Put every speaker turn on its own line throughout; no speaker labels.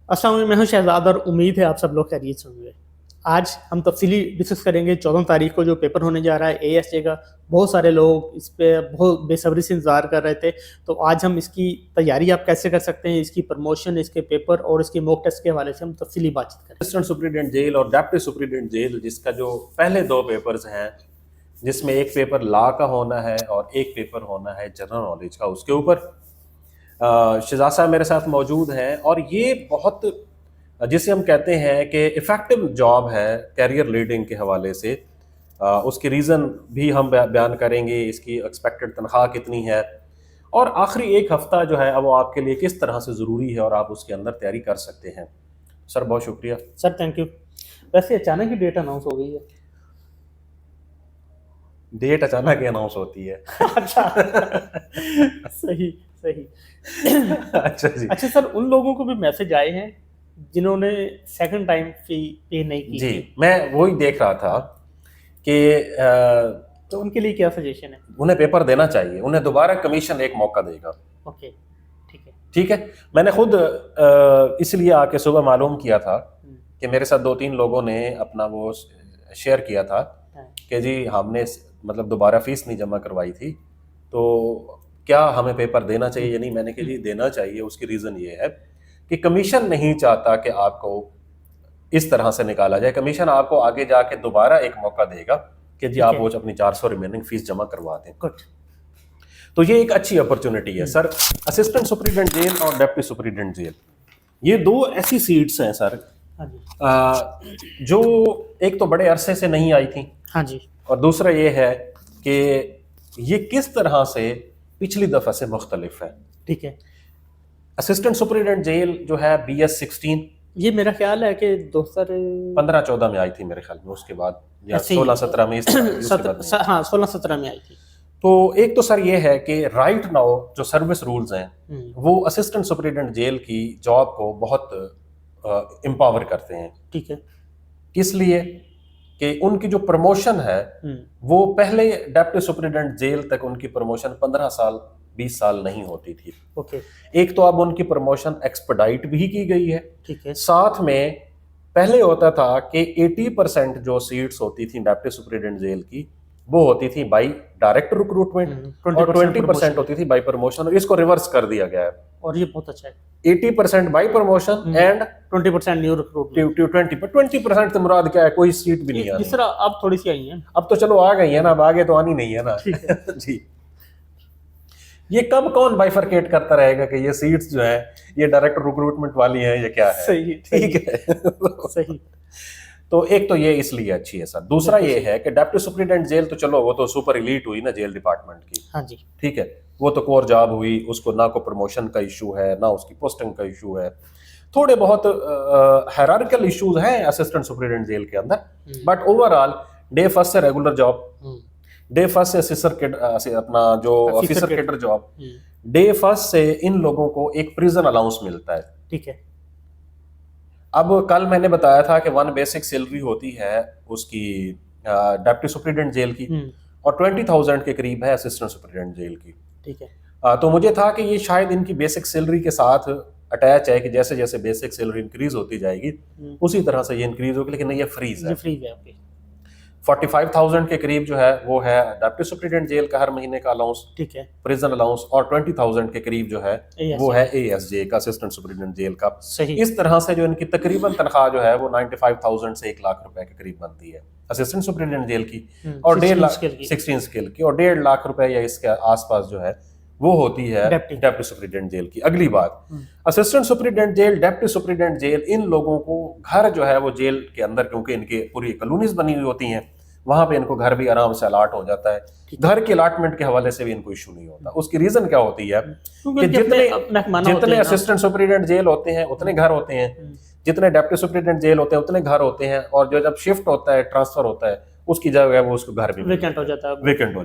अस्सलाम वालेकुम, मैं हूं शहजाद और उम्मीद है आप सब लोग खैरियत से होंगे। आज हम तफसीली डिस्कस करेंगे 14 तारीख को जो पेपर होने जा रहा है एएसए का। बहुत सारे लोग इस पे बहुत बेसब्री से इंतज़ार कर रहे थे, तो आज हम इसकी तैयारी आप कैसे कर सकते हैं, इसकी प्रमोशन, इसके पेपर और इसकी मॉक टेस्ट के हवाले से हम तफसीली बातचीत करें।
असिस्टेंट सुप्रीडेंट जेल और डेप्टी सुप्रीडेंट जेल, जिसका जो पहले दो पेपर्स हैं, जिसमें एक पेपर लॉ का होना है और एक पेपर होना है जनरल नॉलेज का, उसके ऊपर शहजाद साहब मेरे साथ मौजूद हैं। और ये बहुत, जिसे हम कहते हैं कि इफ़ेक्टिव जॉब है कैरियर लीडिंग के हवाले से। उसके रीज़न भी हम बयान करेंगे, इसकी एक्सपेक्टेड तनख्वाह कितनी है, और आखिरी एक हफ़्ता जो है वो आपके लिए किस तरह से ज़रूरी है और आप उसके अंदर तैयारी कर सकते हैं। सर बहुत शुक्रिया।
Sir thank you. वैसे अचानक ही डेट अनाउंस हो गई है।
डेट अचानक ही अनाउंस होती है।
अच्छा सही सही।
अच्छा जी।
अच्छा सर, उन लोगों को भी मैसेज आए हैं जिन्होंने सेकंड टाइम फी पे नहीं की
जी,
थी,
मैं वही देख रहा था कि
तो उनके लिए क्या सजेशन है?
उन्हें पेपर देना चाहिए, उन्हें दोबारा कमीशन एक मौका देगा।
ओके, ठीक है।
ठीक है, मैंने खुद इसलिए आके सुबह मालूम किया था कि मेरे साथ दो तीन लोगों ने अपना वो शेयर किया था कि जी हमने मतलब दोबारा फीस नहीं जमा करवाई थी, तो क्या हमें पेपर देना चाहिए या नहीं। मैंने कहा जी देना चाहिए। उसकी रीज़न ये है कि कमीशन नहीं चाहता कि आपको इस तरह से निकाला जाए। कमीशन आपको आगे जाके दोबारा एक मौका देगा कि जी आप वो अपनी 400 रिमेनिंग फीस जमा करवा दें।
गुड।
तो ये एक अच्छी अपॉर्चुनिटी है सर। असिस्टेंट सुपरिटेंडेंट जेल और डेप्टी सुपरिटेंडेंट जेल, ये दो ऐसी सीट्स हैं सर
हाँ जी।
जो एक तो बड़े अरसे से नहीं आई थी,
हाँ जी।
और दूसरा ये है कि ये किस तरह से पिछली दफ़ा से मुख्तलिफ है।
ठीक है।
असिस्टेंट सुपरिटेंडेंट जेल जो है BS16,
ये मेरा ख्याल है कि
15-14 में आई थी मेरे ख्याल में, उसके बाद या 16-17 में
हाँ 16-17 में आई थी।
तो एक तो सर ये है कि राइट नाउ जो सर्विस रूल्स हैं वो असिस्टेंट सुपरिटेंडेंट जेल की जॉब को बहुत एम्पावर करते हैं।
ठीक है।
किस लिए कि उनकी जो प्रमोशन है वो पहले डेप्टी सुपरिटेंडेंट जेल तक उनकी प्रमोशन 15 साल 20 साल नहीं होती थी।
ओके।
एक तो अब उनकी प्रमोशन एक्सपेडाइट भी की गई है।
ठीक है।
साथ में पहले होता था कि 80% जो सीट्स होती थी डेप्टी सुपरिटेंडेंट जेल की वो होती थी बाई डायरेक्ट रिक्रूटमेंट और 20% होती थी बाई प्रमोशन, और इसको रिवर्स कर दिया गया है।
और ये बहुत अच्छा है।
80% by promotion and
20% new recruitment.
20% से मुराद क्या है? कोई सीट भी नहीं आ
जिस तरह अब थोड़ी सी आई है।
अब तो चलो आ गई है ना, अब आगे तो आनी नहीं है ना। जी, ये कब कौन बाइफरकेट करता रहेगा कि ये सीट्स जो है ये डायरेक्ट रिक्रूटमेंट वाली है या क्या है?
सही,
ठीक है।
सही।
तो एक तो ये इसलिए अच्छी है सर। दूसरा ये है कि डेप्टी सुपरिटेंडेंट जेल तो चलो वो तो सुपर एलीट हुई ना जेल डिपार्टमेंट की।
हाँ जी।
ठीक है, वो तो कोर जॉब हुई, उसको ना को प्रमोशन का इशू है ना उसकी पोस्टिंग का इशू है। थोड़े बहुत हायरार्किकल इश्यूज हैं असिस्टेंट सुपरिटेंडेंट जेल के अंदर, बट ओवरऑल डे फर्स्ट से रेगुलर जॉब, डे फर्स्ट से असिस्टर अपना जो officer cadre job, day first से इन लोगों को एक प्रिजन अलाउंस मिलता है।
ठीक है।
अब कल मैंने बताया था कि 1 बेसिक सैलरी होती है उसकी डेप्टी सुपरिटेंडेंट जेल की, और 20,000 के करीब है असिस्टेंट सुपरिटेंडेंट जेल की।
ठीक है।
तो मुझे था कि ये शायद इनकी बेसिक सैलरी के साथ अटैच है कि जैसे जैसे बेसिक सैलरी इंक्रीज होती जाएगी उसी तरह से ये इंक्रीज होगी, लेकिन ये फ्रीज है। 45,000 के करीब जो है वो है डेप्टी सुपरिटेंडेंट जेल का हर महीने का अलाउंस,
ठीक है,
प्रिजन अलाउंस, और 20,000 के करीब जो है वो है ASJ का, असिस्टेंट सुपरिटेंडेंट जेल का।
सही।
इस तरह से जो इनकी तकरीबन तनख्वाह जो है वो 95,000 से 1 लाख रुपए के करीब बनती है असिस्टेंट सुपरिटेंडेंट जेल की, और 16 स्केल की, और 1.5 लाख रुपए या इसके आसपास जो है वो होती है डेप्टी सुपरिटेंडेंट जेल की। अगली बात, assistant superintendent jail, deputy superintendent jail, इन लोगों को घर जो है वो जेल के अंदर, क्योंकि इनके पूरी कॉलोनीज बनी हुई होती हैं, वहां पे इनको घर भी आराम से अलाट हो जाता है। घर के अलाटमेंट के हवाले से भी इनको इशू नहीं होता। उसकी रीजन क्या होती है कि जितने असिस्टेंट सुपरिटेंडेंट जेल होते हैं उतने घर होते हैं, जितने डेप्टी सुपरिटेंडेंट जेल होते हैं उतने घर होते हैं, और जो जब शिफ्ट होता है, ट्रांसफर होता है, उसकी जगह वो उसको घर भी
वेकेंट हो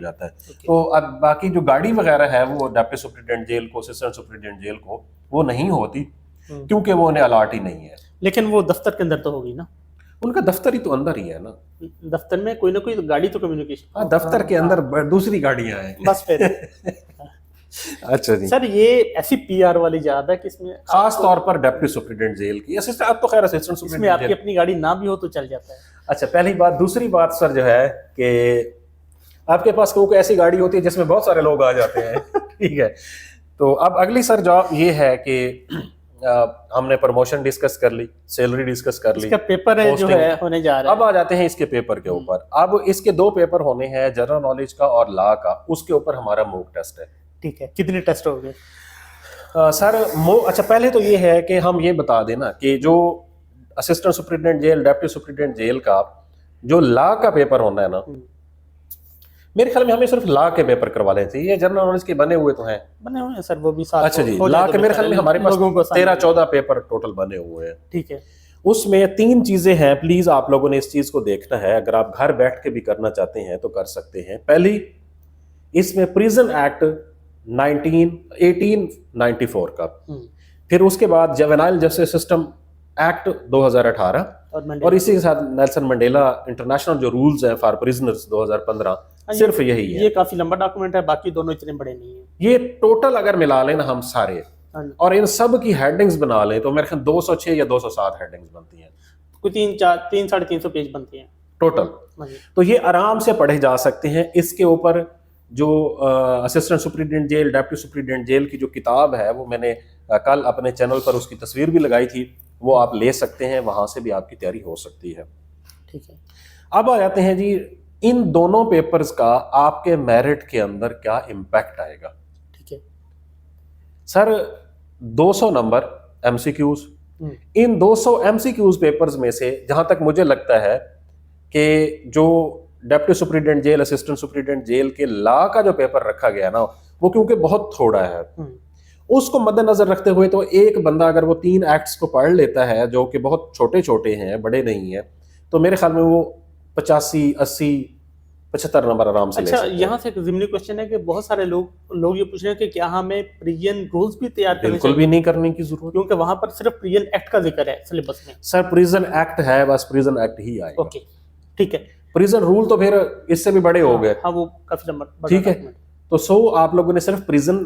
जाता है।
तो अब बाकी जो गाड़ी वगैरह है वो डेप्टी सुपरिटेंडेंट जेल को, असिस्टेंट सुपरिटेंडेंट जेल को वो नहीं होती, क्योंकि वो उन्हें अलाट ही नहीं है।
लेकिन वो दफ्तर के अंदर तो होगी ना,
उनका दफ्तर ही तो अंदर ही है ना।
दफ्तर में कोई ना कोई गाड़ी तो कम्युनिकेशन।
हाँ, दफ्तर के अंदर दूसरी गाड़ियां हैं
बस फिर
अच्छा जी
सर, ये ऐसी पीआर वाली जात है कि इसमें
खास तौर पर डिप्टी सुपरिटेंडेंट जेल की असिस्टेंट, अब तो खैर असिस्टेंट
इसमें
सुपरिटेंडेंट
आपकी
जेल।
अपनी गाड़ी ना भी हो तो चल जाता है।
अच्छा, पहली बात। दूसरी बात सर जो है कि आपके पास कोई ऐसी गाड़ी होती है जिसमें बहुत सारे लोग आ जाते हैं ठीक है। तो अब अगली सर जॉब ये है कि हमने प्रमोशन डिस्कस कर ली, सैलरी डिस्कस कर ली,
इसका पेपर है जो है होने जा रहा है।
अब आ जाते हैं इसके पेपर के ऊपर। अब इसके दो पेपर होने हैं, जनरल नॉलेज का और लॉ का। उसके ऊपर हमारा मॉक टेस्ट है।
ठीक है, कितने टेस्ट हो गए
सर? अच्छा, पहले तो ये है कि हम ये बता देना कि जो assistant superintendent jail, deputy superintendent jail का जो लॉ का पेपर होना है ना, मेरे ख्याल में हमें सिर्फ लॉ के पेपर करवा लेने चाहिए। ये जनरल नॉलेज के बने हुए तो हैं,
बने हुए हैं सर वो भी साथ।
अच्छा जी, लॉ के मेरे ख्याल में हमारे पास 13-14 पेपर टोटल बने हुए हैं।
ठीक है,
उसमें 3 चीजें हैं। प्लीज आप लोगों ने इस चीज को देखना है। अगर आप घर बैठ के भी करना चाहते हैं तो कर सकते हैं। पहली, इसमें प्रिजन एक्ट 1894 का, फिर उसके बाद जुवेनाइल जस्टिस सिस्टम एक्ट 2018 और इसी के साथ नेल्सन मंडेला इंटरनेशनल जो रूल्स हैं फॉर प्रिजनर्स 2015, सिर्फ यही है।
ये काफी लंबा डॉक्यूमेंट है, बाकी दोनों इतने बड़े नहीं है।
ये टोटल अगर मिला लें ना हम सारे और इन सब की हेडिंग्स बना लें तो मेरे ख्याल 206 या 207 हेडिंग्स बनती हैं।
कोई 300-350 पेज बनती हैं
टोटल। तो ये आराम से पढ़े जा सकते हैं। इसके ऊपर जो assistant superintendent jail, deputy superintendent jail की जो किताब है वो मैंने कल अपने चैनल पर उसकी तस्वीर भी लगाई थी, वो आप ले सकते हैं, वहां से भी आपकी तैयारी हो सकती है।
ठीक है,
अब आ जाते हैं जी, इन दोनों पेपर्स का आपके मेरिट के अंदर क्या इम्पैक्ट आएगा।
ठीक है
सर, 200 नंबर एमसीक्यूज। इन 200 एमसीक्यूज पेपर्स में से जहां तक मुझे लगता है कि जो deputy superintendent jail, assistant superintendent jail के लॉ का जो पेपर रखा गया ना, वो क्योंकि बहुत थोड़ा है, उसको मद्देनजर रखते हुए तो एक बंदा अगर वो 3 एक्ट्स को पढ़ लेता है जो कि बहुत छोटे छोटे हैं, बड़े नहीं है, तो मेरे ख्याल में वो 85, 80, 75 नंबर आराम से ले सकते हैं।
यहाँ से एक ज़िमनी क्वेश्चन है कि बहुत सारे लोग ये पूछ रहे हैं कि क्या हमें प्रिजन रूल्स भी तैयार करने
बिल्कुल भी नहीं करने की जरूरत,
क्योंकि वहां पर सिर्फ प्रिजन एक्ट का जिक्र है सिलेबस में।
सर प्रिजन एक्ट है, बस प्रिजन एक्ट ही आएगा।
ओके, ठीक है।
प्रिजन रूल तो फिर इससे भी बड़े हो गए।
हाँ, वो काफी लंबा,
ठीक है। तो आप लोगों ने सिर्फ प्रिजन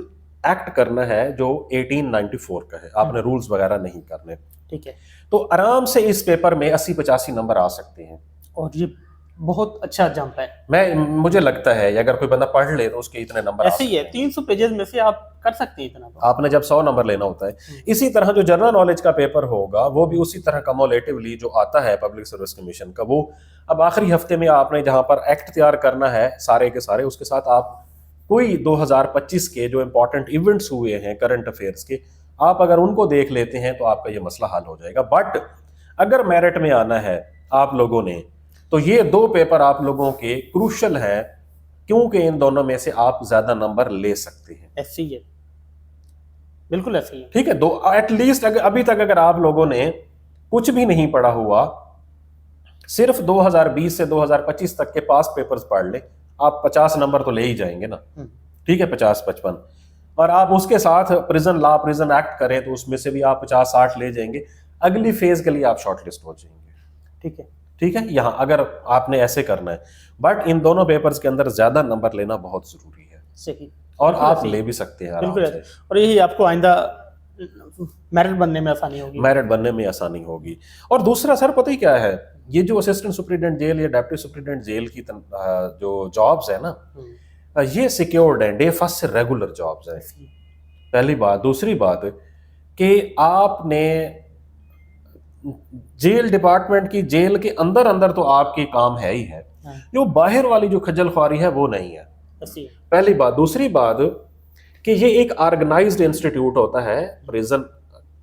एक्ट करना है जो 1894 का है, आपने रूल्स वगैरह नहीं करने।
ठीक है,
तो आराम से इस पेपर में 80-85 नंबर आ सकते हैं
और ये बहुत अच्छा जंप है।
मुझे लगता है अगर कोई बंदा पढ़ ले तो उसके इतने नंबर
ऐसे ही है। 300 पेजेस में से आप कर सकते हैं इतना।
आपने जब 100 नंबर लेना होता है। इसी तरह जो जनरल नॉलेज का पेपर होगा वो भी उसी तरह कम्युलेटिवली जो आता है पब्लिक सर्विस कमीशन का, वो अब आखिरी हफ्ते में आपने जहां पर एक्ट तैयार करना है सारे के सारे, उसके साथ आप कोई 2025 के जो इंपॉर्टेंट इवेंट्स हुए हैं करंट अफेयर्स के, आप अगर उनको देख लेते हैं तो आपका ये मसला हल हो जाएगा। बट अगर मेरिट में आना है आप लोगों ने तो ये 2 पेपर आप लोगों के क्रूशल है, क्योंकि इन दोनों में से आप ज्यादा नंबर ले सकते हैं।
ऐसे ही है, बिल्कुल ऐसे ही है।
ठीक है, दो एटलीस्ट अभी तक अगर आप लोगों ने कुछ भी नहीं पढ़ा हुआ, सिर्फ 2020 से 2025 तक के पास पेपर्स पढ़ ले, आप 50 नंबर तो ले ही जाएंगे ना। ठीक है, 50-55, और आप उसके साथ प्रिजन लॉ, प्रिजन एक्ट करें तो उसमें से भी आप 50-60 ले जाएंगे। अगली फेज के लिए आप शॉर्टलिस्ट हो जाएंगे।
ठीक है,
ठीक है, यहाँ अगर आपने ऐसे करना है। बट इन दोनों पेपर्स के अंदर ज्यादा नंबर लेना बहुत जरूरी है।
सही,
और आप ले भी सकते हैं आराम से,
और यही आपको आइंदा मेरिट बनने में आसानी होगी।
मेरिट बनने में आसानी होगी। और दूसरा सर पता ही क्या है, ये जो असिस्टेंट सुपरिटेंडेंट जेल या डिप्टी सुपरिटेंडेंट जेल की जो जॉब्स है ना, ये सिक्योर्ड है, डे फर्स्ट से रेगुलर जॉब्स है, पहली बात। दूसरी बात कि आपने जेल डिपार्टमेंट की, जेल के अंदर अंदर तो आपके काम है ही है, जो बाहर वाली जो खज्जल ख्वारी है वो नहीं है, पहली बात। दूसरी बात कि ये एक ऑर्गेनाइज्ड इंस्टीट्यूट होता है प्रिजन,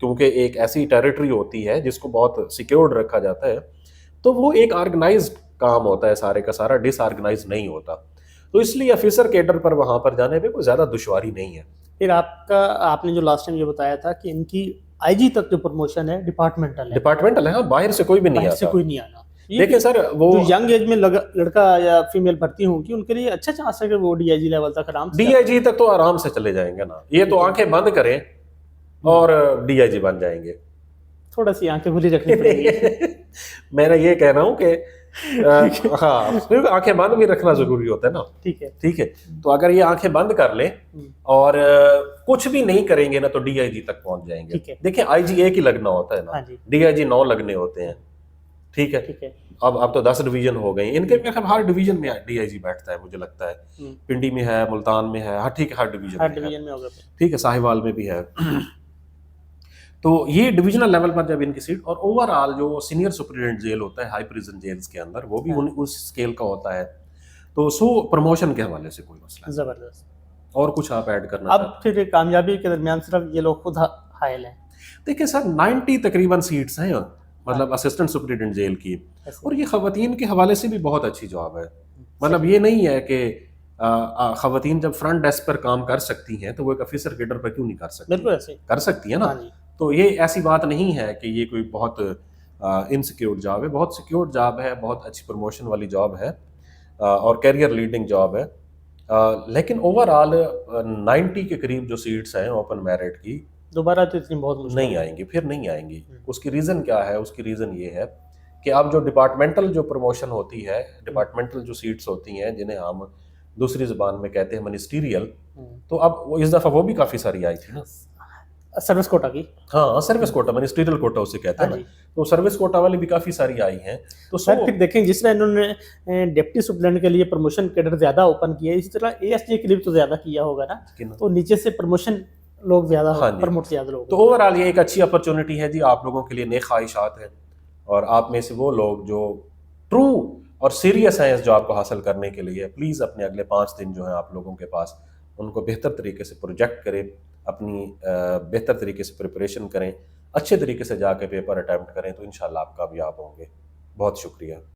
क्योंकि एक ऐसी टेरिटरी होती है जिसको बहुत सिक्योर्ड रखा जाता है, तो वो एक ऑर्गेनाइज्ड काम होता है सारे का सारा, डिसऑर्गेनाइज नहीं होता। तो इसलिए ऑफिसर केडर पर वहां पर जाने में कोई ज्यादा दुश्वारी नहीं है।
फिर आपने जो लास्ट टाइम ये बताया था कि इनकी आईजी तक जो प्रमोशन है डिपार्टमेंटल है।
हाँ, बाहर से कोई भी नहीं आता,
कोई नहीं आना।
देखिए सर, वो
यंग एज में लड़का या फीमेल भर्ती होंगी, उनके लिए अच्छा चांस है कि वो डीआईजी लेवल तक आराम से,
डीआईजी तक तो आराम से चले जाएंगे ना। ये तो आंखें बंद करें और डीआईजी बन जाएंगे।
थोड़ा सी आंखें खुली रखनी पड़ेगी।
मैंने ये कह रहा हूँ कि हाँ, फिर आंखें बंद भी रखना जरूरी होता है ना।
ठीक है।
ठीक है, तो अगर ये आंखें बंद कर ले और कुछ भी नहीं करेंगे ना तो डीआईजी तक पहुंच जाएंगे।
ठीक है।
देखिए आईजी एक ही लगना होता है
हाँ
ना,
जी।
डीआईजी 9 लगने होते हैं। ठीक है,
ठीक है।
अब तो 10 डिवीजन हो गए इनके में, हर डिवीजन में डीआईजी बैठता है मुझे लगता है। पिंडी में है, मुल्तान में है, हर ठीक है, हर डिवीजन
में होगा।
ठीक है, साहिवाल में भी है। तो ये डिविजनल लेवल पर जब इनकी सीट, और ओवरऑल जो सीनियर सुपरिटेंडेंट जेल होता है हाई प्रिजन जेल्स के अंदर, वो भी उस स्केल का होता है। तो सो प्रमोशन के हवाले से कोई मसला नहीं।
जबरदस्त।
और कुछ आप ऐड करना
अब फिर कामयाबी के दरमियान सिर्फ ये लोग खुद हायल हैं।
देखिए सर 90 तकरीबन सीट्स हैं, मतलब असिस्टेंट सुपरिटेंडेंट जेल की, और ये खवातीन के हवाले से भी बहुत अच्छी जॉब है। मतलब ये नहीं है कि खवातीन जब फ्रंट डेस्क पर काम कर सकती हैं तो वो एक ऑफिसर केडर पर क्यों नहीं कर सकती?
बिल्कुल ऐसे
कर सकती है ना। तो ये ऐसी बात नहीं है कि ये कोई बहुत इनसिक्योर जॉब है, बहुत सिक्योर जॉब है, बहुत अच्छी प्रमोशन वाली जॉब है, और कैरियर लीडिंग जॉब है। लेकिन ओवरऑल 90 के करीब जो सीट्स हैं ओपन मेरिट की,
दोबारा तो इतनी बहुत मुश्किल
नहीं आएंगी, फिर नहीं आएंगी। उसकी रीज़न क्या है? उसकी रीज़न ये है कि अब जो डिपार्टमेंटल जो प्रमोशन होती है, डिपार्टमेंटल जो सीट्स होती हैं जिन्हें हम दूसरी जुबान में कहते हैं मिनिस्टीरियल, तो अब वो इस दफ़ा वो भी काफ़ी सारी आई थी ना,
सर्विस कोटा की।
हाँ, सर्विस कोटा, मिनिस्ट्रियल कोटा उसे कहते हैं ना, तो सर्विस कोटा वाली भी काफ़ी सारी आई हैं। तो
सर फिर देखें जिस तरह इन्होंने डिप्टी सुपरिटेंडेंट के लिए प्रमोशन कैडर ज़्यादा ओपन किया है, इसी तरह एएसजे के लिए तो ज़्यादा किया होगा ना, तो नीचे से प्रमोशन लोग ज़्यादा प्रमोट ज़्यादा लोग।
तो ओवरऑल ये एक अच्छी अपॉर्चुनिटी है जी आप लोगों के लिए, नेक ख्वाहिशात हैं, और आप में से वो लोग जो ट्रू और सीरियस हैं इस जॉब को हासिल करने के लिए, प्लीज़ अपने अगले 5 दिन जो है आप लोगों के पास, उनको बेहतर तरीके से प्रोजेक्ट करें, अपनी बेहतर तरीके से प्रिपरेशन करें, अच्छे तरीके से जाके पेपर अटैम्प्ट करें, तो इंशाल्लाह आप कामयाब होंगे। बहुत शुक्रिया।